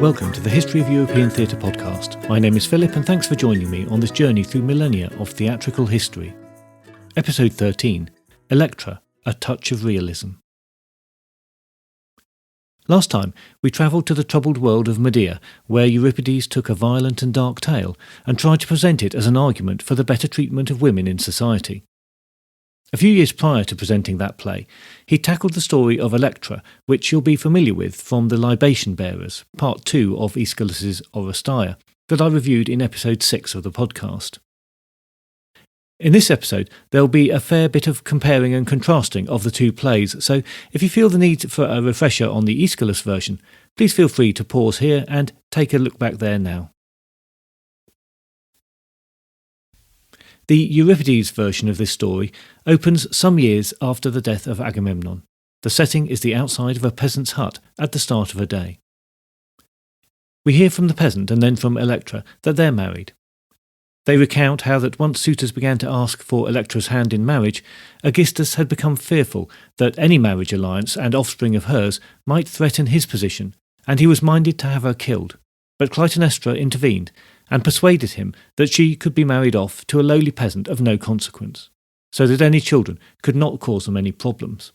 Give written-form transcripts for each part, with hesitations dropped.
Welcome to the History of European Theatre podcast. My name is Philip and thanks for joining me on this journey through millennia of theatrical history. Episode 13, Electra, A Touch of Realism. Last time, we travelled to the troubled world of Medea, where Euripides took a violent and dark tale and tried to present it as an argument for the better treatment of women in society. A few years prior to presenting that play, he tackled the story of Electra, which you'll be familiar with from The Libation Bearers, Part 2 of Aeschylus's Oresteia, that I reviewed in episode 6 of the podcast. In this episode, there'll be a fair bit of comparing and contrasting of the two plays, so if you feel the need for a refresher on the Aeschylus version, please feel free to pause here and take a look back there now. The Euripides version of this story opens some years after the death of Agamemnon. The setting is the outside of a peasant's hut at the start of a day. We hear from the peasant and then from Electra that they're married. They recount how that once suitors began to ask for Electra's hand in marriage, Aegisthus had become fearful that any marriage alliance and offspring of hers might threaten his position, and he was minded to have her killed. But Clytemnestra intervened and persuaded him that she could be married off to a lowly peasant of no consequence, so that any children could not cause them any problems.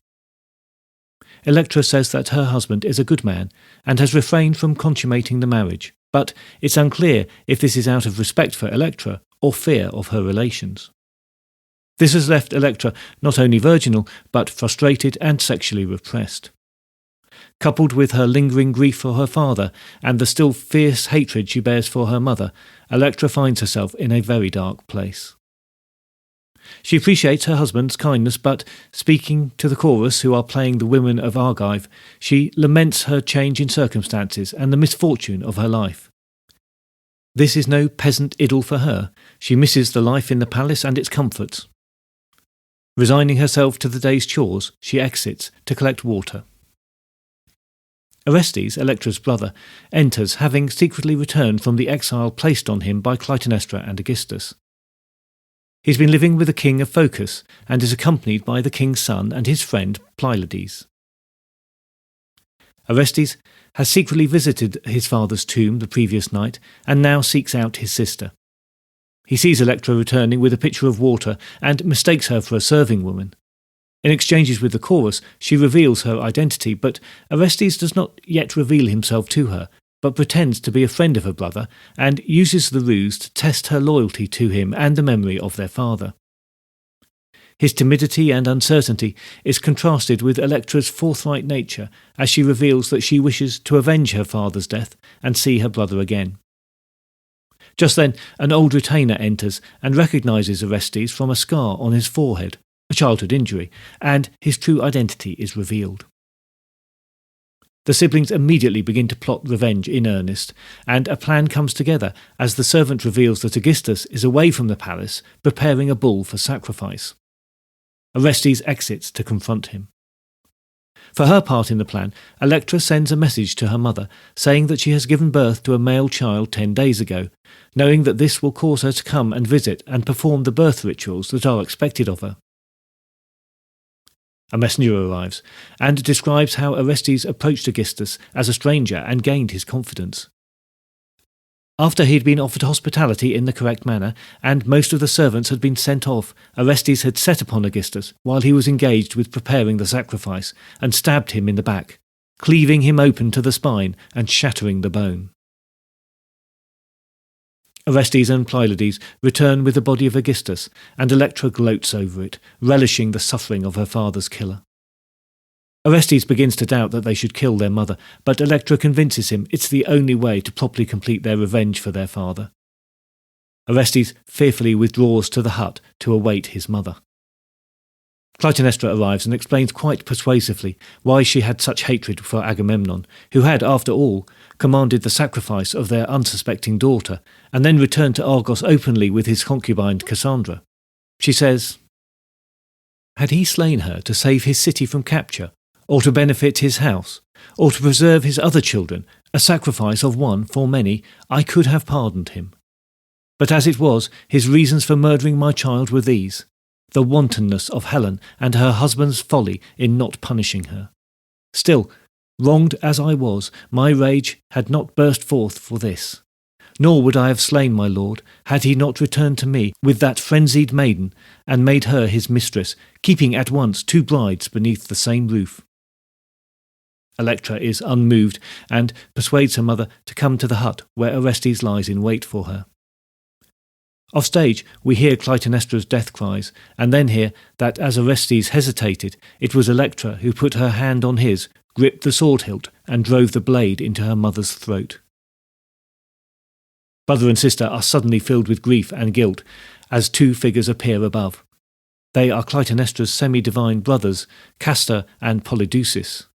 Electra says that her husband is a good man and has refrained from consummating the marriage, but it's unclear if this is out of respect for Electra or fear of her relations. This has left Electra not only virginal, but frustrated and sexually repressed. Coupled with her lingering grief for her father and the still fierce hatred she bears for her mother, Electra finds herself in a very dark place. She appreciates her husband's kindness, but, speaking to the chorus who are playing the women of Argive, she laments her change in circumstances and the misfortune of her life. This is no peasant idyll for her. She misses the life in the palace and its comforts. Resigning herself to the day's chores, she exits to collect water. Orestes, Electra's brother, enters, having secretly returned from the exile placed on him by Clytemnestra and Aegisthus. He's been living with the king of Phocis and is accompanied by the king's son and his friend Pylades. Orestes has secretly visited his father's tomb the previous night and now seeks out his sister. He sees Electra returning with a pitcher of water and mistakes her for a serving woman. In exchanges with the chorus, she reveals her identity, but Orestes does not yet reveal himself to her, but pretends to be a friend of her brother and uses the ruse to test her loyalty to him and the memory of their father. His timidity and uncertainty is contrasted with Electra's forthright nature as she reveals that she wishes to avenge her father's death and see her brother again. Just then, an old retainer enters and recognises Orestes from a scar on his forehead, a childhood injury, and his true identity is revealed. The siblings immediately begin to plot revenge in earnest, and a plan comes together as the servant reveals that Aegisthus is away from the palace preparing a bull for sacrifice. Orestes exits to confront him. For her part in the plan, Electra sends a message to her mother saying that she has given birth to a male child 10 days ago, knowing that this will cause her to come and visit and perform the birth rituals that are expected of her. A messenger arrives and describes how Orestes approached Aegisthus as a stranger and gained his confidence. After he had been offered hospitality in the correct manner and most of the servants had been sent off, Orestes had set upon Aegisthus while he was engaged with preparing the sacrifice and stabbed him in the back, cleaving him open to the spine and shattering the bone. Orestes and Pylades return with the body of Aegisthus, and Electra gloats over it, relishing the suffering of her father's killer. Orestes begins to doubt that they should kill their mother, but Electra convinces him it's the only way to properly complete their revenge for their father. Orestes fearfully withdraws to the hut to await his mother. Clytemnestra arrives and explains quite persuasively why she had such hatred for Agamemnon, who had, after all, commanded the sacrifice of their unsuspecting daughter, and then returned to Argos openly with his concubine Cassandra. She says, "Had he slain her to save his city from capture, or to benefit his house, or to preserve his other children, a sacrifice of one for many, I could have pardoned him. But as it was, his reasons for murdering my child were these: the wantonness of Helen and her husband's folly in not punishing her. Still, Wronged as I was, my rage had not burst forth for this. Nor would I have slain my lord, had he not returned to me with that frenzied maiden, and made her his mistress, keeping at once two brides beneath the same roof. Electra is unmoved, and persuades her mother to come to the hut where Orestes lies in wait for her. Off stage, we hear Clytemnestra's death cries, and then hear that as Orestes hesitated, it was Electra who put her hand on his, gripped the sword hilt, and drove the blade into her mother's throat. Brother and sister are suddenly filled with grief and guilt as two figures appear above. They are Clytemnestra's semi-divine brothers, Castor and Polydeuces.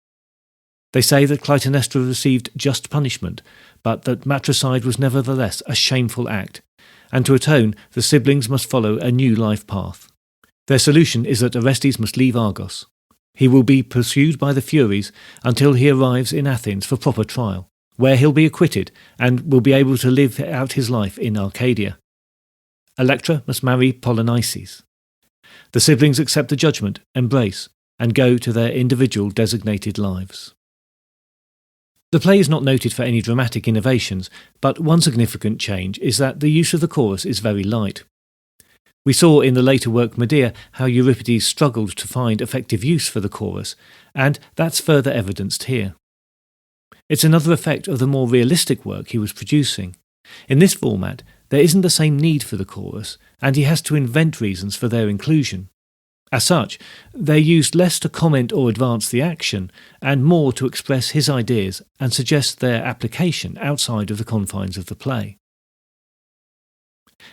They say that Clytemnestra received just punishment, but that matricide was nevertheless a shameful act, and to atone, the siblings must follow a new life path. Their solution is that Orestes must leave Argos. He will be pursued by the Furies until he arrives in Athens for proper trial, where he'll be acquitted and will be able to live out his life in Arcadia. Electra must marry Polynices. The siblings accept the judgment, embrace, and go to their individual designated lives. The play is not noted for any dramatic innovations, but one significant change is that the use of the chorus is very light. We saw in the later work Medea how Euripides struggled to find effective use for the chorus, and that's further evidenced here. It's another effect of the more realistic work he was producing. In this format, there isn't the same need for the chorus, and he has to invent reasons for their inclusion. As such, they're used less to comment or advance the action, and more to express his ideas and suggest their application outside of the confines of the play.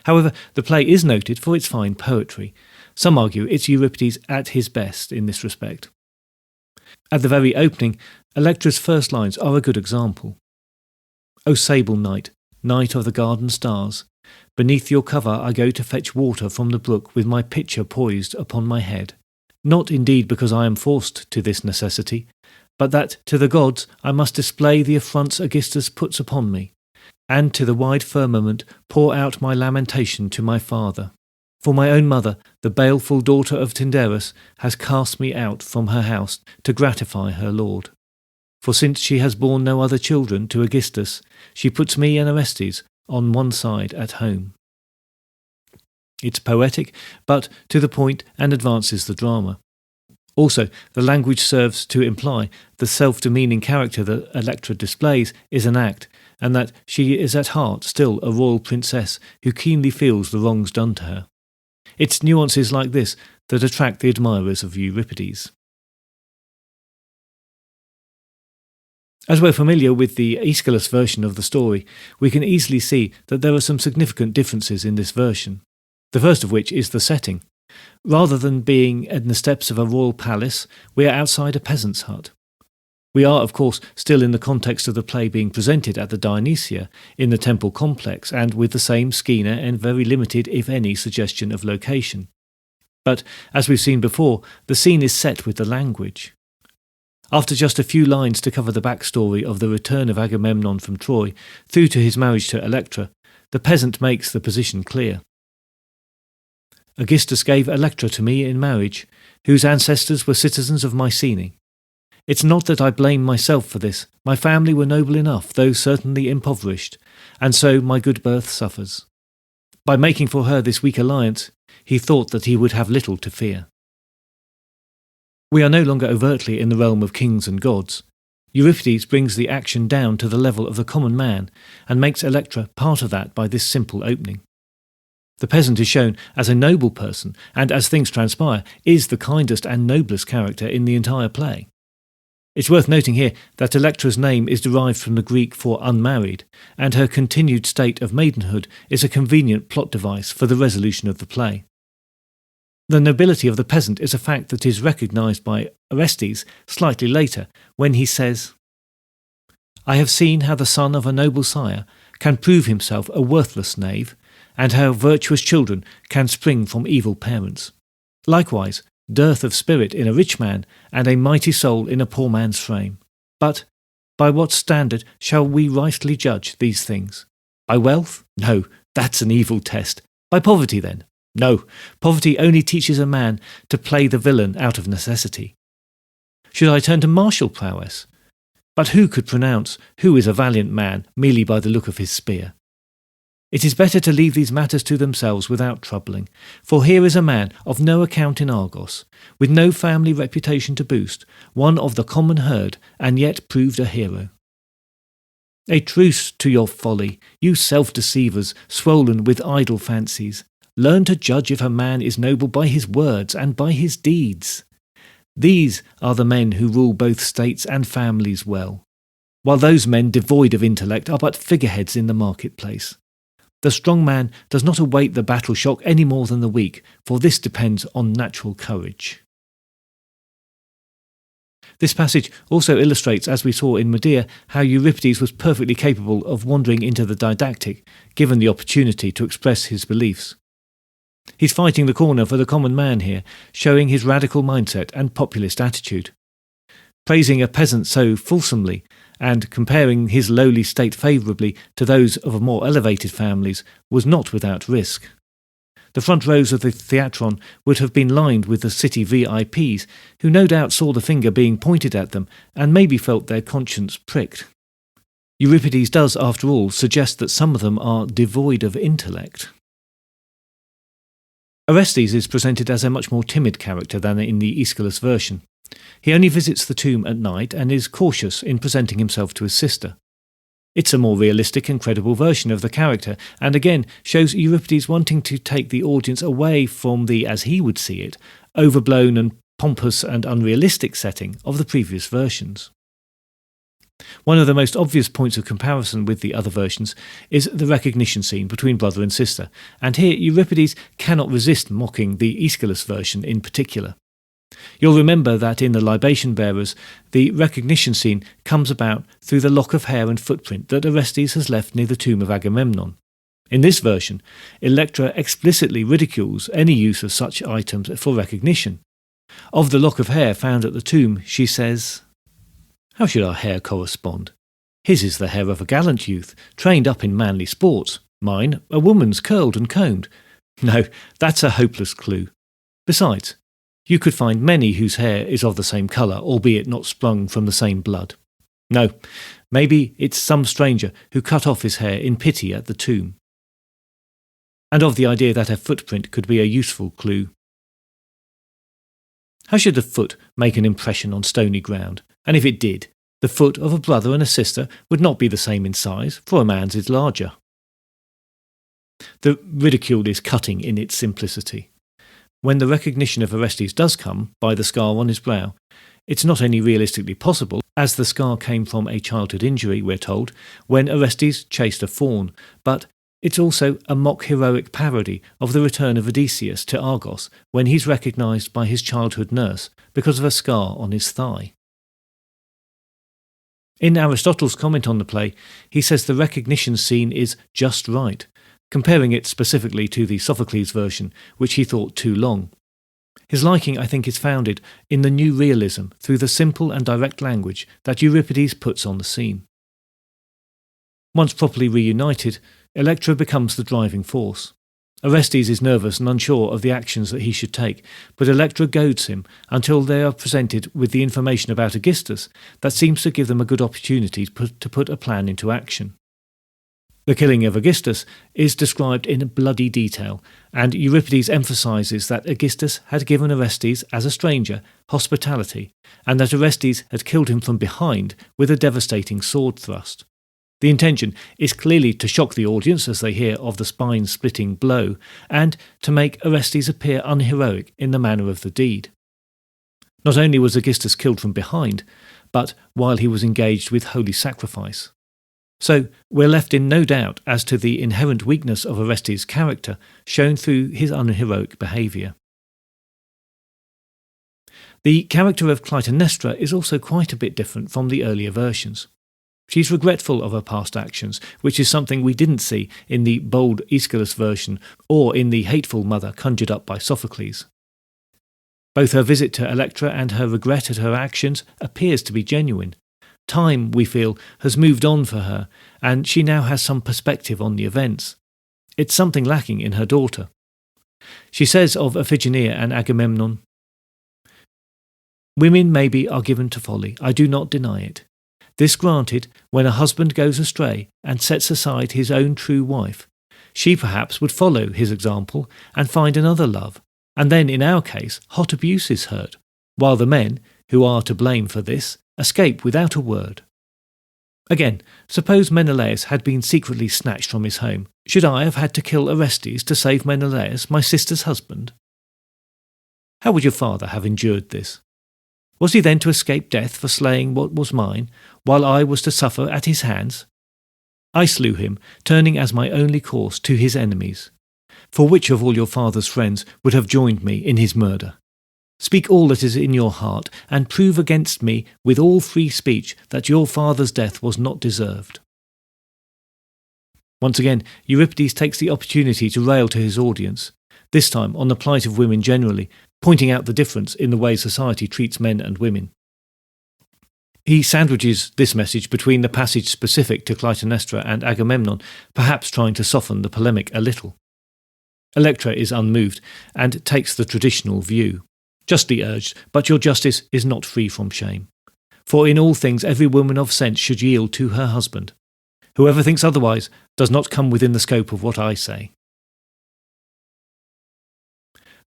However, the play is noted for its fine poetry. Some argue it's Euripides at his best in this respect. At the very opening, Electra's first lines are a good example. O sable night, night of the garden stars, beneath your cover I go to fetch water from the brook with my pitcher poised upon my head. Not indeed because I am forced to this necessity, but that to the gods I must display the affronts Aegisthus puts upon me, and to the wide firmament pour out my lamentation to my father. For my own mother, the baleful daughter of Tyndarus, has cast me out from her house to gratify her lord. For since she has borne no other children to Aegisthus, she puts me and Orestes on one side at home. It's poetic, but to the point and advances the drama. Also, the language serves to imply the self-demeaning character that Electra displays is an act, and that she is at heart still a royal princess who keenly feels the wrongs done to her. It's nuances like this that attract the admirers of Euripides. As we're familiar with the Aeschylus version of the story, we can easily see that there are some significant differences in this version. The first of which is the setting. Rather than being in the steps of a royal palace, we are outside a peasant's hut. We are, of course, still in the context of the play being presented at the Dionysia, in the temple complex, and with the same skeina and very limited, if any, suggestion of location. But, as we've seen before, the scene is set with the language. After just a few lines to cover the backstory of the return of Agamemnon from Troy, through to his marriage to Electra, the peasant makes the position clear. Aegisthus gave Electra to me in marriage, whose ancestors were citizens of Mycenae. It's not that I blame myself for this. My family were noble enough, though certainly impoverished, and so my good birth suffers. By making for her this weak alliance, he thought that he would have little to fear. We are no longer overtly in the realm of kings and gods. Euripides brings the action down to the level of the common man, and makes Electra part of that by this simple opening. The peasant is shown as a noble person, and as things transpire, is the kindest and noblest character in the entire play. It's worth noting here that Electra's name is derived from the Greek for unmarried, and her continued state of maidenhood is a convenient plot device for the resolution of the play. The nobility of the peasant is a fact that is recognised by Orestes slightly later, when he says, I have seen how the son of a noble sire can prove himself a worthless knave, and how virtuous children can spring from evil parents. Likewise, dearth of spirit in a rich man, and a mighty soul in a poor man's frame. But by what standard shall we rightly judge these things? By wealth? No, that's an evil test. By poverty, then? No, poverty only teaches a man to play the villain out of necessity. Should I turn to martial prowess? But who could pronounce who is a valiant man merely by the look of his spear? It is better to leave these matters to themselves without troubling, for here is a man of no account in Argos, with no family reputation to boast, one of the common herd, and yet proved a hero. A truce to your folly, you self-deceivers, swollen with idle fancies. Learn to judge if a man is noble by his words and by his deeds. These are the men who rule both states and families well, while those men devoid of intellect are but figureheads in the marketplace. The strong man does not await the battle shock any more than the weak, for this depends on natural courage. This passage also illustrates, as we saw in Medea, how Euripides was perfectly capable of wandering into the didactic, given the opportunity to express his beliefs. He's fighting the corner for the common man here, showing his radical mindset and populist attitude. Praising a peasant so fulsomely, and comparing his lowly state favourably to those of more elevated families, was not without risk. The front rows of the theatron would have been lined with the city VIPs, who no doubt saw the finger being pointed at them, and maybe felt their conscience pricked. Euripides does, after all, suggest that some of them are devoid of intellect. Orestes is presented as a much more timid character than in the Aeschylus version. He only visits the tomb at night and is cautious in presenting himself to his sister. It's a more realistic and credible version of the character, and again shows Euripides wanting to take the audience away from the, as he would see it, overblown and pompous and unrealistic setting of the previous versions. One of the most obvious points of comparison with the other versions is the recognition scene between brother and sister, and here Euripides cannot resist mocking the Aeschylus version in particular. You'll remember that in the Libation Bearers, the recognition scene comes about through the lock of hair and footprint that Orestes has left near the tomb of Agamemnon. In this version, Electra explicitly ridicules any use of such items for recognition. Of the lock of hair found at the tomb, she says, "How should our hair correspond? His is the hair of a gallant youth, trained up in manly sports. Mine, a woman's curled and combed. No, that's a hopeless clue. Besides, you could find many whose hair is of the same colour, albeit not sprung from the same blood. No, maybe it's some stranger who cut off his hair in pity at the tomb." And of the idea that a footprint could be a useful clue. How should the foot make an impression on stony ground? And if it did, the foot of a brother and a sister would not be the same in size, for a man's is larger. The ridicule is cutting in its simplicity. When the recognition of Orestes does come, by the scar on his brow, it's not only realistically possible, as the scar came from a childhood injury, we're told, when Orestes chased a fawn, but it's also a mock-heroic parody of the return of Odysseus to Argos when he's recognised by his childhood nurse because of a scar on his thigh. In Aristotle's comment on the play, he says the recognition scene is just right, comparing it specifically to the Sophocles version, which he thought too long. His liking, I think, is founded in the new realism through the simple and direct language that Euripides puts on the scene. Once properly reunited, Electra becomes the driving force. Orestes is nervous and unsure of the actions that he should take, but Electra goads him until they are presented with the information about Aegisthus that seems to give them a good opportunity to put a plan into action. The killing of Aegisthus is described in bloody detail, and Euripides emphasises that Aegisthus had given Orestes, as a stranger, hospitality, and that Orestes had killed him from behind with a devastating sword thrust. The intention is clearly to shock the audience as they hear of the spine-splitting blow, and to make Orestes appear unheroic in the manner of the deed. Not only was Aegisthus killed from behind, but while he was engaged with holy sacrifice. So we're left in no doubt as to the inherent weakness of Orestes' character, shown through his unheroic behaviour. The character of Clytemnestra is also quite a bit different from the earlier versions. She's regretful of her past actions, which is something we didn't see in the bold Aeschylus version or in the hateful mother conjured up by Sophocles. Both her visit to Electra and her regret at her actions appears to be genuine. Time, we feel, has moved on for her, and she now has some perspective on the events. It's something lacking in her daughter. She says of Iphigenia and Agamemnon, "Women maybe are given to folly, I do not deny it. This granted, when a husband goes astray and sets aside his own true wife, she perhaps would follow his example and find another love, and then in our case hot abuse is heard, while the men, who are to blame for this, escape without a word. Again, suppose Menelaus had been secretly snatched from his home. Should I have had to kill Orestes to save Menelaus, my sister's husband? How would your father have endured this? Was he then to escape death for slaying what was mine, while I was to suffer at his hands? I slew him, turning as my only course to his enemies. For which of all your father's friends would have joined me in his murder? Speak all that is in your heart, and prove against me with all free speech that your father's death was not deserved. Once again, Euripides takes the opportunity to rail to his audience, this time on the plight of women generally, pointing out the difference in the way society treats men and women. He sandwiches this message between the passage specific to Clytemnestra and Agamemnon, perhaps trying to soften the polemic a little. Electra is unmoved and takes the traditional view. Justly urged, but your justice is not free from shame. For in all things every woman of sense should yield to her husband. Whoever thinks otherwise does not come within the scope of what I say.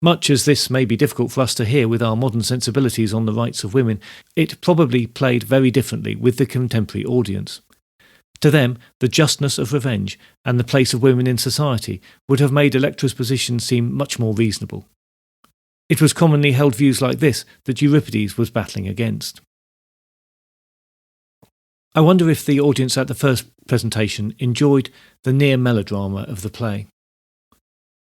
Much as this may be difficult for us to hear with our modern sensibilities on the rights of women, it probably played very differently with the contemporary audience. To them, the justness of revenge and the place of women in society would have made Electra's position seem much more reasonable. It was commonly held views like this that Euripides was battling against. I wonder if the audience at the first presentation enjoyed the near melodrama of the play.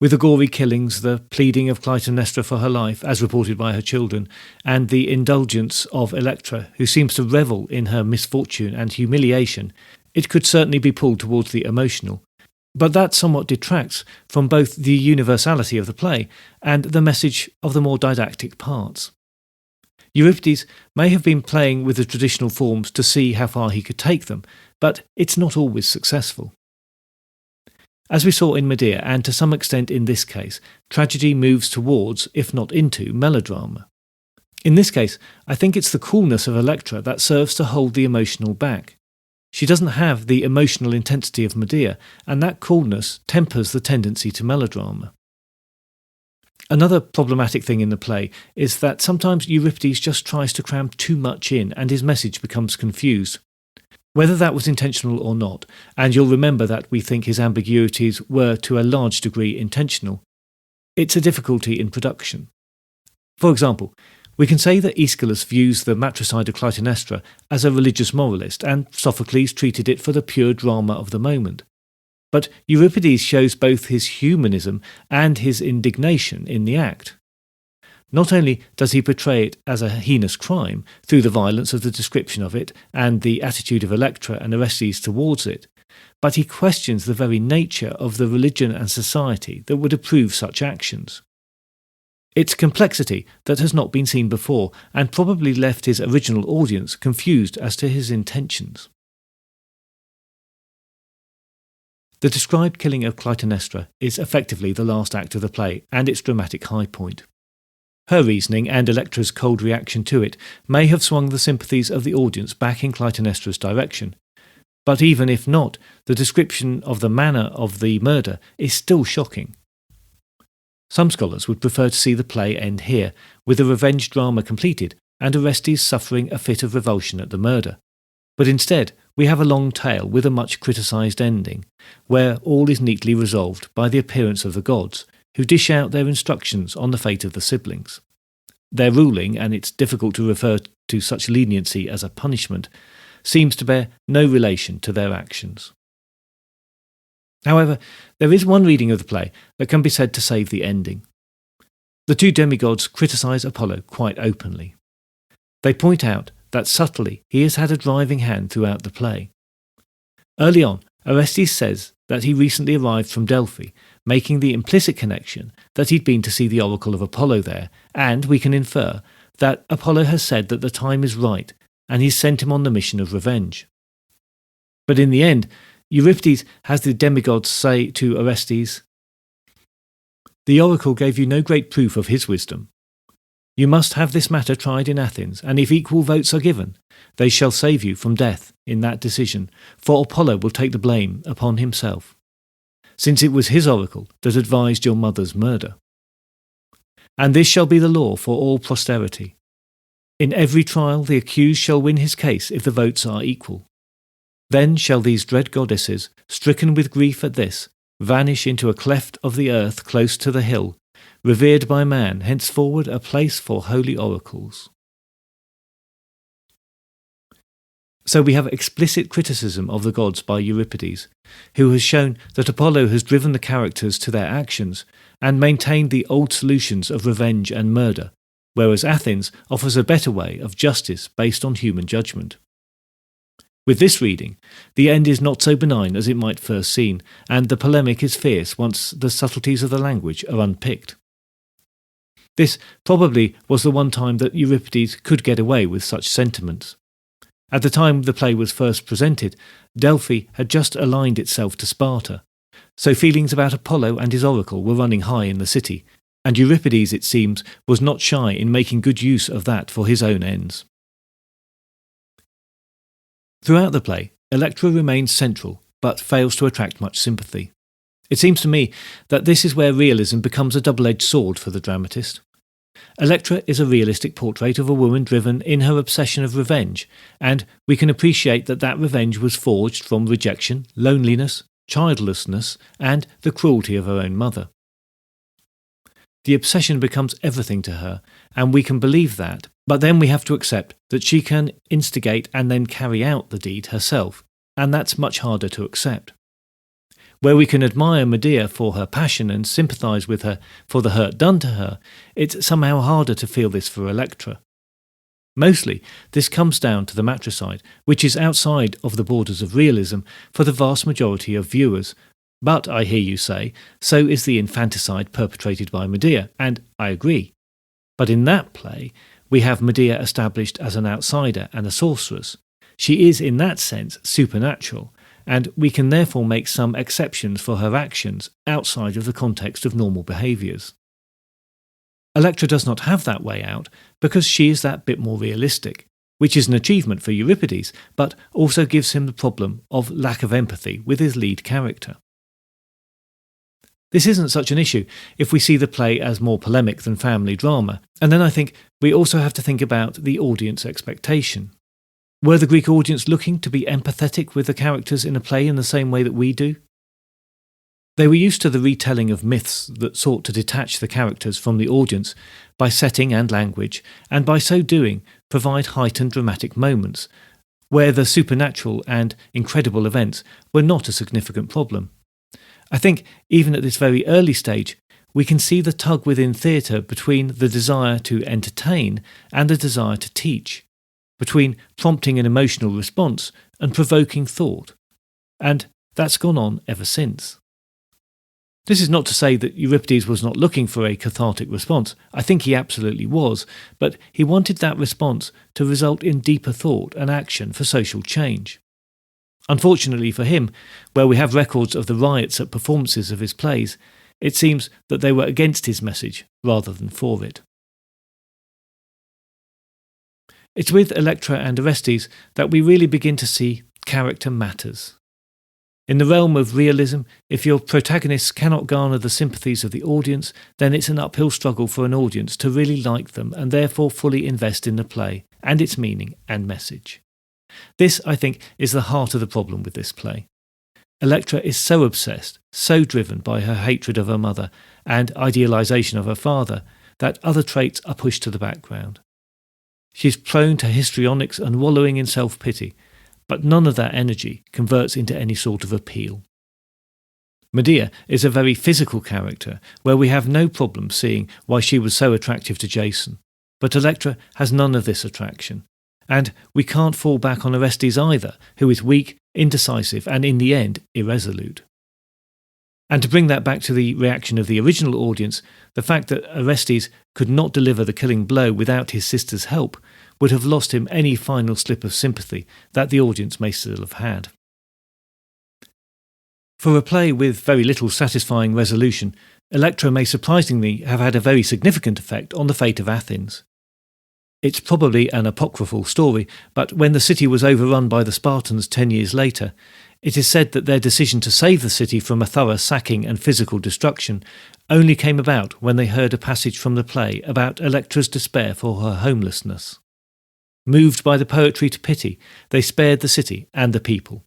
With the gory killings, the pleading of Clytemnestra for her life, as reported by her children, and the indulgence of Electra, who seems to revel in her misfortune and humiliation, it could certainly be pulled towards the emotional. But that somewhat detracts from both the universality of the play and the message of the more didactic parts. Euripides may have been playing with the traditional forms to see how far he could take them, but it's not always successful. As we saw in Medea, and to some extent in this case, tragedy moves towards, if not into, melodrama. In this case, I think it's the coolness of Electra that serves to hold the emotional back. She doesn't have the emotional intensity of Medea, and that coolness tempers the tendency to melodrama. Another problematic thing in the play is that sometimes Euripides just tries to cram too much in and his message becomes confused. Whether that was intentional or not, and you'll remember that we think his ambiguities were to a large degree intentional, it's a difficulty in production. For example, we can say that Aeschylus views the matricide of Clytemnestra as a religious moralist, and Sophocles treated it for the pure drama of the moment. But Euripides shows both his humanism and his indignation in the act. Not only does he portray it as a heinous crime through the violence of the description of it and the attitude of Electra and Orestes towards it, but he questions the very nature of the religion and society that would approve such actions. It's complexity that has not been seen before and probably left his original audience confused as to his intentions. The described killing of Clytemnestra is effectively the last act of the play and its dramatic high point. Her reasoning and Electra's cold reaction to it may have swung the sympathies of the audience back in Clytemnestra's direction. But even if not, the description of the manner of the murder is still shocking. Some scholars would prefer to see the play end here, with the revenge drama completed and Orestes suffering a fit of revulsion at the murder. But instead, we have a long tale with a much criticised ending, where all is neatly resolved by the appearance of the gods, who dish out their instructions on the fate of the siblings. Their ruling, and it's difficult to refer to such leniency as a punishment, seems to bear no relation to their actions. However, there is one reading of the play that can be said to save the ending. The two demigods criticise Apollo quite openly. They point out that subtly he has had a driving hand throughout the play. Early on, Orestes says that he recently arrived from Delphi, making the implicit connection that he'd been to see the oracle of Apollo there, and we can infer that Apollo has said that the time is right and he's sent him on the mission of revenge. But in the end, Euripides has the demigods say to Orestes, "The oracle gave you no great proof of his wisdom. You must have this matter tried in Athens, and if equal votes are given, they shall save you from death in that decision, for Apollo will take the blame upon himself, since it was his oracle that advised your mother's murder. And this shall be the law for all posterity. In every trial the accused shall win his case if the votes are equal. Then shall these dread goddesses, stricken with grief at this, vanish into a cleft of the earth close to the hill, revered by man, henceforward a place for holy oracles. So we have explicit criticism of the gods by Euripides, who has shown that Apollo has driven the characters to their actions and maintained the old solutions of revenge and murder, whereas Athens offers a better way of justice based on human judgment. With this reading, the end is not so benign as it might first seem, and the polemic is fierce once the subtleties of the language are unpicked. This probably was the one time that Euripides could get away with such sentiments. At the time the play was first presented, Delphi had just aligned itself to Sparta, so feelings about Apollo and his oracle were running high in the city, and Euripides, it seems, was not shy in making good use of that for his own ends. Throughout the play, Electra remains central, but fails to attract much sympathy. It seems to me that this is where realism becomes a double-edged sword for the dramatist. Electra is a realistic portrait of a woman driven in her obsession of revenge, and we can appreciate that that revenge was forged from rejection, loneliness, childlessness, and the cruelty of her own mother. The obsession becomes everything to her, and we can believe that, but then we have to accept that she can instigate and then carry out the deed herself, and that's much harder to accept. Where we can admire Medea for her passion and sympathise with her for the hurt done to her, it's somehow harder to feel this for Electra. Mostly, this comes down to the matricide, which is outside of the borders of realism for the vast majority of viewers. But, I hear you say, so is the infanticide perpetrated by Medea, and I agree. But in that play, we have Medea established as an outsider and a sorceress. She is, in that sense, supernatural, and we can therefore make some exceptions for her actions outside of the context of normal behaviours. Electra does not have that way out because she is that bit more realistic, which is an achievement for Euripides, but also gives him the problem of lack of empathy with his lead character. This isn't such an issue if we see the play as more polemic than family drama, and then I think we also have to think about the audience expectation. Were the Greek audience looking to be empathetic with the characters in a play in the same way that we do? They were used to the retelling of myths that sought to detach the characters from the audience by setting and language, and by so doing provide heightened dramatic moments, where the supernatural and incredible events were not a significant problem. I think, even at this very early stage, we can see the tug within theatre between the desire to entertain and the desire to teach, between prompting an emotional response and provoking thought. And that's gone on ever since. This is not to say that Euripides was not looking for a cathartic response. I think he absolutely was, but he wanted that response to result in deeper thought and action for social change. Unfortunately for him, where we have records of the riots at performances of his plays, it seems that they were against his message rather than for it. It's with Electra and Orestes that we really begin to see character matters. In the realm of realism, if your protagonists cannot garner the sympathies of the audience, then it's an uphill struggle for an audience to really like them and therefore fully invest in the play and its meaning and message. This, I think, is the heart of the problem with this play. Electra is so obsessed, so driven by her hatred of her mother and idealisation of her father, that other traits are pushed to the background. She is prone to histrionics and wallowing in self-pity, but none of that energy converts into any sort of appeal. Medea is a very physical character, where we have no problem seeing why she was so attractive to Jason, but Electra has none of this attraction, and we can't fall back on Orestes either, who is weak, indecisive, and in the end, irresolute. And to bring that back to the reaction of the original audience, the fact that Orestes could not deliver the killing blow without his sister's help would have lost him any final slip of sympathy that the audience may still have had. For a play with very little satisfying resolution, Electra may surprisingly have had a very significant effect on the fate of Athens. It's probably an apocryphal story, but when the city was overrun by the Spartans 10 years later, it is said that their decision to save the city from a thorough sacking and physical destruction only came about when they heard a passage from the play about Electra's despair for her homelessness. Moved by the poetry to pity, they spared the city and the people.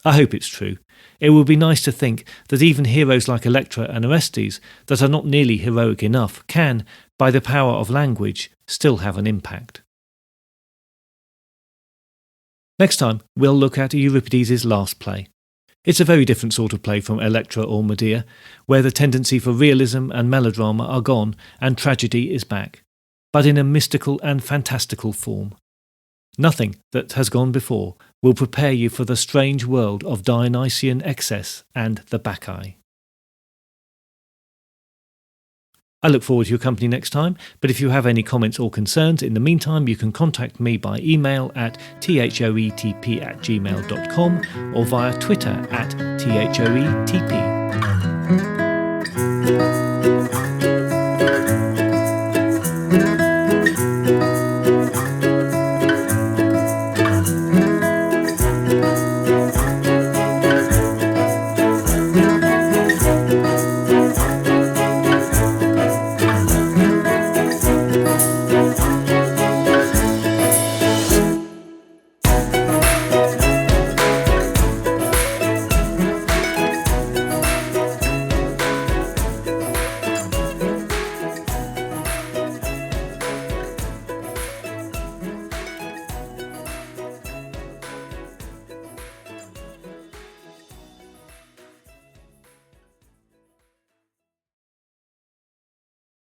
I hope it's true. It would be nice to think that even heroes like Electra and Orestes, that are not nearly heroic enough, can, by the power of language, still have an impact. Next time, we'll look at Euripides' last play. It's a very different sort of play from Electra or Medea, where the tendency for realism and melodrama are gone and tragedy is back, but in a mystical and fantastical form. Nothing that has gone before will prepare you for the strange world of Dionysian excess and the Bacchae. I look forward to your company next time, but if you have any comments or concerns in the meantime, you can contact me by email at thoetp@gmail.com or via Twitter @thoetp.